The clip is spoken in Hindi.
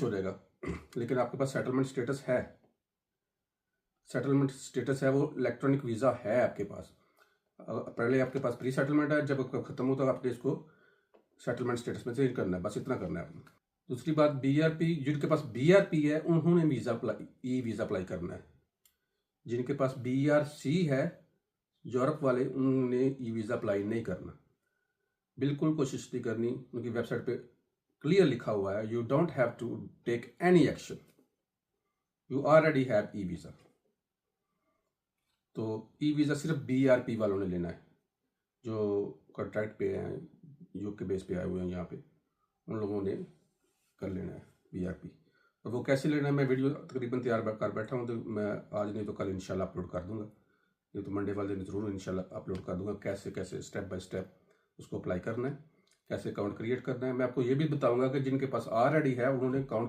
हो जाएगा। लेकिन आपके पास सेटलमेंट स्टेटस है, सेटलमेंट स्टेटस है, वो इलेक्ट्रॉनिक वीज़ा है आपके पास। पहले आपके पास प्री सेटलमेंट है, जब खत्म हो तो आपने इसको सेटलमेंट स्टेटस में चेंज करना है, बस इतना करना है आपने। दूसरी बात, बीआरपी, जिनके पास बीआरपी है उन्होंने ई वीज़ा अप्लाई करना है। जिनके पास बीआरसी है, यूरोप वाले, उन्होंने ई वीज़ा अप्लाई नहीं करना। बिल्कुल कोशिश नहीं करनी। उनकी वेबसाइट पे क्लियर लिखा हुआ है, you don't have to take any action, you already have e visa. तो ई वीज़ा सिर्फ बीआरपी वालों ने लेना है, जो कॉन्ट्रैक्ट पे हैं, यूके बेस पे आए हुए हैं यहाँ पे, उन लोगों ने कर लेना है बीआरपी। और वो कैसे लेना है, मैं वीडियो तकरीबन तैयार कर बैठा हूँ, तो मैं आज नहीं तो कल इंशाल्लाह अपलोड कर दूंगा। ये तो मंडे वाले दिन ज़रूर इंशाल्लाह अपलोड कर दूंगा, कैसे कैसे स्टेप बाय स्टेप उसको अप्लाई करना है, कैसे अकाउंट क्रिएट करना है। मैं आपको ये भी बताऊंगा कि जिनके पास ऑलरेडी है उन्होंने अकाउंट